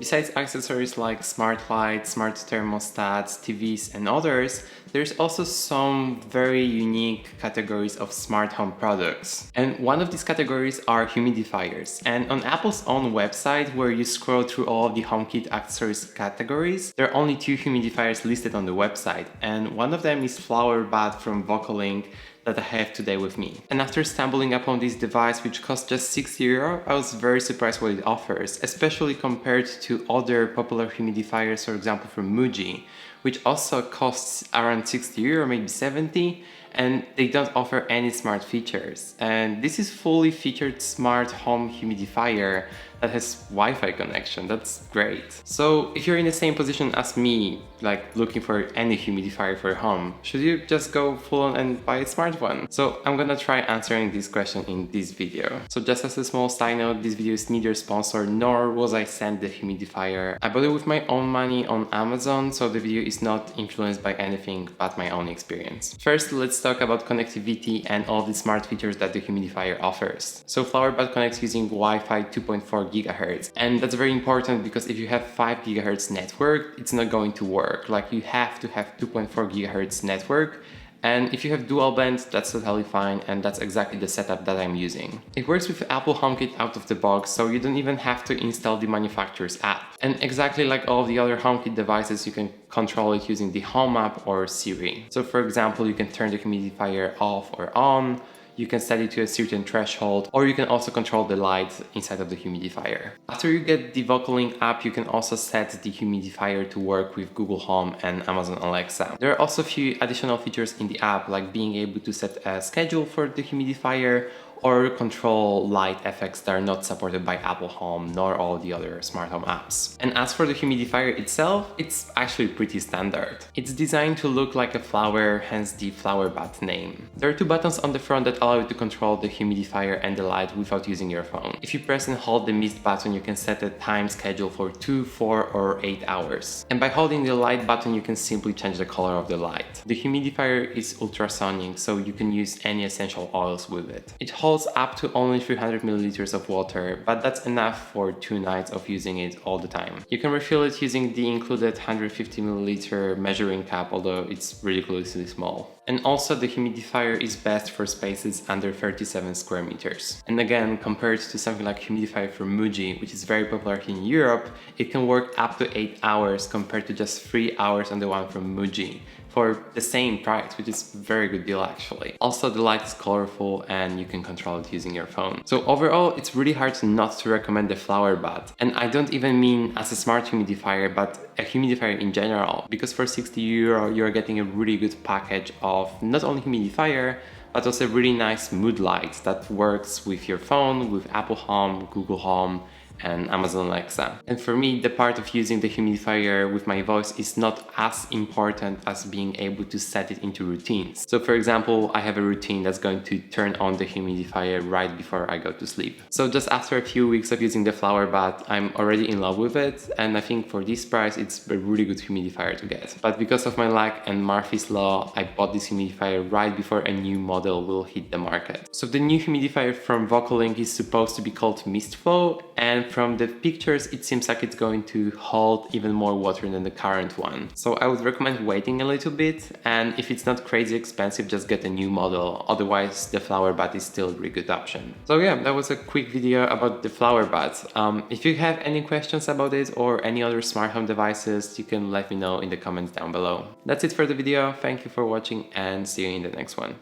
Besides accessories like smart lights, smart thermostats, TVs and others, there's also some very unique categories of smart home products. And one of these categories are humidifiers. And on Apple's own website, where you scroll through all of the HomeKit accessories categories, there are only 2 humidifiers listed on the website. And one of them is FlowerBud from VOCOlinc that I have today with me. And after stumbling upon this device, which costs just €6, I was very surprised what it offers, especially compared to other popular humidifiers, for example from Muji, which also costs around €60, maybe 70, and they don't offer any smart features. And this is fully featured smart home humidifier that has Wi-Fi connection. That's great. So if you're in the same position as me, like looking for any humidifier for home, should you just go full on and buy a smart one? So I'm gonna try answering this question in this video. So just as a small side note, this video is neither sponsored nor was I sent the humidifier. I bought it with my own money on Amazon, so the video is not influenced by anything but my own experience. First, let's talk about connectivity and all the smart features that the humidifier offers. So FlowerBud connects using Wi-Fi 2.4 GHz, and that's very important because if you have 5 GHz network, it's not going to work. Like, you have to have 2.4 GHz network, and if you have dual band, that's totally fine, and that's exactly the setup that I'm using. It works with Apple Homekit out of the box, so you don't even have to install the manufacturer's app. And exactly like all the other HomeKit devices, you can control it using the Home app or Siri. So for example, you can turn the humidifier off or on, you can set it to a certain threshold, or you can also control the light inside of the humidifier. After you get the VOCOlinc app, you can also set the humidifier to work with Google Home and Amazon Alexa. There are also a few additional features in the app, like being able to set a schedule for the humidifier, or control light effects that are not supported by Apple Home nor all the other smart home apps. And as for the humidifier itself, it's actually pretty standard. It's designed to look like a flower, hence the FlowerBud name. There are 2 buttons on the front that allow you to control the humidifier and the light without using your phone. If you press and hold the mist button, you can set a time schedule for 2, 4 or 8 hours. And by holding the light button, you can simply change the color of the light. The humidifier is ultrasonic, so you can use any essential oils with it. It holds up to only 300 milliliters of water, but that's enough for 2 nights of using it all the time. You can refill it using the included 150 milliliter measuring cup, although it's ridiculously small. And also the humidifier is best for spaces under 37 square meters. And again, compared to something like humidifier from Muji, which is very popular in Europe, it can work up to 8 hours compared to just 3 hours on the one from Muji, for the same price, which is a very good deal actually. Also, the light is colorful and you can control it using your phone. So overall, it's really hard not to recommend the FlowerBud. And I don't even mean as a smart humidifier, but a humidifier in general, because for €60 you're getting a really good package of not only humidifier, but also a really nice mood light that works with your phone, with Apple Home, Google Home, and Amazon Alexa. And for me, the part of using the humidifier with my voice is not as important as being able to set it into routines. So for example, I have a routine that's going to turn on the humidifier right before I go to sleep. So just after a few weeks of using the FlowerBud, I'm already in love with it, and I think for this price, it's a really good humidifier to get. But because of my luck and Murphy's Law, I bought this humidifier right before a new model will hit the market. So the new humidifier from VOCOlinc is supposed to be called Mistflow, and from the pictures, it seems like it's going to hold even more water than the current one. So I would recommend waiting a little bit, and if it's not crazy expensive, just get a new model. Otherwise, the FlowerBud is still a really good option. So yeah, that was a quick video about the FlowerBud. If you have any questions about it or any other smart home devices, you can let me know in the comments down below. That's it for the video. Thank you for watching and see you in the next one.